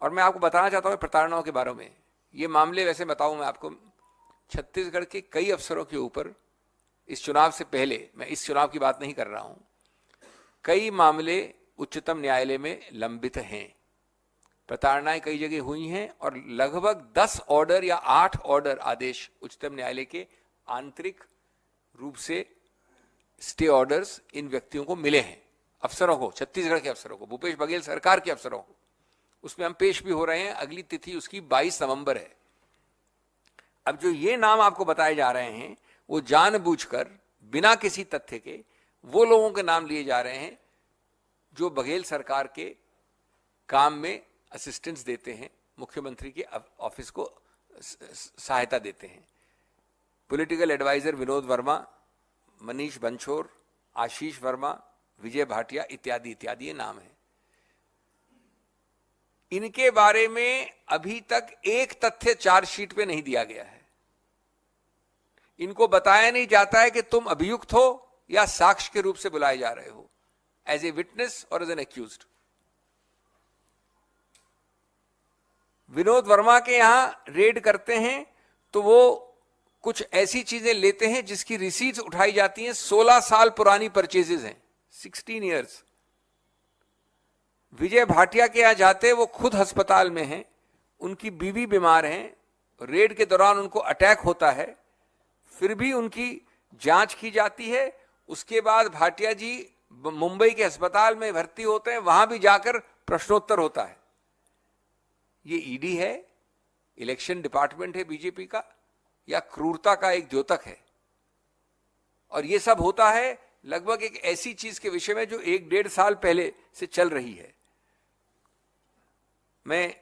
और मैं आपको बताना चाहता हूँ प्रताड़नाओं के बारे में। ये मामले वैसे बताऊं मैं आपको, छत्तीसगढ़ के कई अफसरों के ऊपर इस चुनाव से पहले, मैं इस चुनाव की बात नहीं कर रहा हूं, कई मामले उच्चतम न्यायालय में लंबित हैं। प्रताड़नाएं कई जगह हुई हैं और लगभग 10 ऑर्डर या 8 ऑर्डर आदेश उच्चतम न्यायालय के आंतरिक रूप से स्टे ऑर्डर्स इन व्यक्तियों को मिले हैं, अफसरों को, छत्तीसगढ़ के अफसरों को, भूपेश बघेल सरकार के अफसरों को। उसमें हम पेश भी हो रहे हैं। अगली तिथि उसकी 22 नवंबर है। अब जो ये नाम आपको बताए जा रहे हैं वो जानबूझकर बिना किसी तथ्य के वो लोगों के नाम लिए जा रहे हैं जो बघेल सरकार के काम में असिस्टेंस देते हैं, मुख्यमंत्री के ऑफिस को सहायता देते हैं। पॉलिटिकल एडवाइजर विनोद वर्मा, मनीष बंछोर, आशीष वर्मा, विजय भाटिया इत्यादि इत्यादि ये नाम है। इनके बारे में अभी तक एक तथ्य चार्जशीट पे नहीं दिया गया है। इनको बताया नहीं जाता है कि तुम अभियुक्त हो या साक्ष्य के रूप से बुलाए जा रहे हो, एज ए विटनेस और as an accused. Vinod Verma के यहां रेड करते हैं तो वो कुछ ऐसी चीजें लेते हैं जिसकी रिसीट्स उठाई जाती हैं, 16 साल पुरानी परचेजेस हैं, 16 इयर्स। विजय भाटिया के यहां जाते, वो खुद अस्पताल में हैं, उनकी बीवी बीमार हैं, रेड के दौरान उनको अटैक होता है, फिर भी उनकी जांच की जाती है। उसके बाद भाटिया जी मुंबई के अस्पताल में भर्ती होते हैं, वहां भी जाकर प्रश्नोत्तर होता है। ये ईडी है, इलेक्शन डिपार्टमेंट है बीजेपी का, या क्रूरता का एक द्योतक है? और ये सब होता है लगभग एक ऐसी चीज के विषय में जो 1-1.5 साल पहले से चल रही है। मैं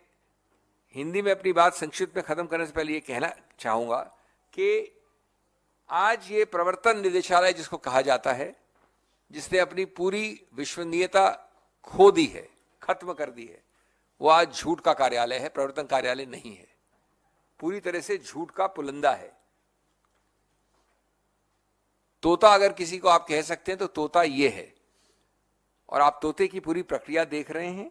हिंदी में अपनी बात संक्षिप्त में खत्म करने से पहले ये कहना चाहूंगा कि आज ये प्रवर्तन निदेशालय जिसको कहा जाता है, जिसने अपनी पूरी विश्वसनीयता खो दी है, खत्म कर दी है, वो आज झूठ का कार्यालय है, प्रवर्तन कार्यालय नहीं है। पूरी तरह से झूठ का पुलंदा है। तोता अगर किसी को आप कह सकते हैं तो तोता ये है। और आप तोते की पूरी प्रक्रिया देख रहे हैं।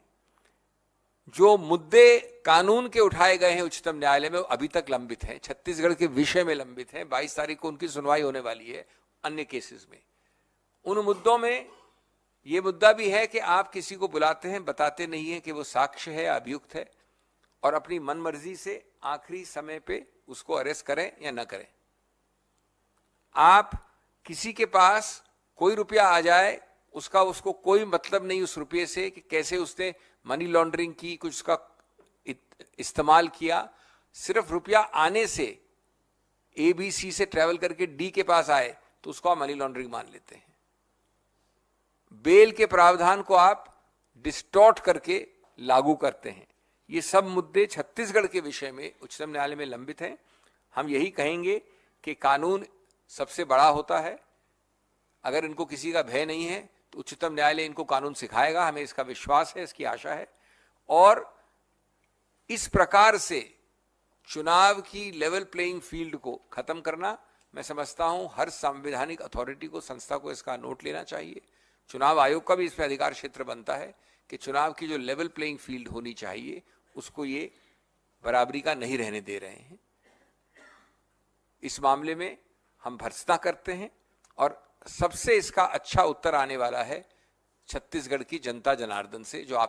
जो मुद्दे कानून के उठाए गए हैं उच्चतम न्यायालय में वो अभी तक लंबित हैं, छत्तीसगढ़ के विषय में लंबित हैं। 22 तारीख को उनकी सुनवाई होने वाली है अन्य केसेस में। उन मुद्दों में ये मुद्दा भी है कि आप किसी को बुलाते हैं, बताते नहीं है कि वो साक्ष्य है या अभियुक्त है, और अपनी मनमर्जी से आखिरी समय पे उसको अरेस्ट करें या न करें। आप किसी के पास कोई रुपया आ जाए, उसको कोई मतलब नहीं उस रुपये से कि कैसे उसने मनी लॉन्ड्रिंग की, कुछ उसका इस्तेमाल किया। सिर्फ रुपया आने से, ABC से ट्रेवल करके D के पास आए तो उसको आप मनी लॉन्ड्रिंग मान लेते हैं। बेल के प्रावधान को आप डिस्टॉर्ट करके लागू करते हैं। ये सब मुद्दे छत्तीसगढ़ के विषय में उच्चतम न्यायालय में लंबित हैं। हम यही कहेंगे कि कानून सबसे बड़ा होता है। अगर इनको किसी का भय नहीं है तो उच्चतम न्यायालय इनको कानून सिखाएगा, हमें इसका विश्वास है, इसकी आशा है। और इस प्रकार से चुनाव की लेवल प्लेइंग फील्ड को खत्म करना, मैं समझता हूं हर संवैधानिक अथॉरिटी को, संस्था को इसका नोट लेना चाहिए। चुनाव आयोग का भी इसमें अधिकार क्षेत्र बनता है कि चुनाव की जो लेवल प्लेइंग फील्ड होनी चाहिए उसको ये बराबरी का नहीं रहने दे रहे हैं। इस मामले में हम भर्त्सना करते हैं और सबसे इसका अच्छा उत्तर आने वाला है छत्तीसगढ़ की जनता जनार्दन से, जो आप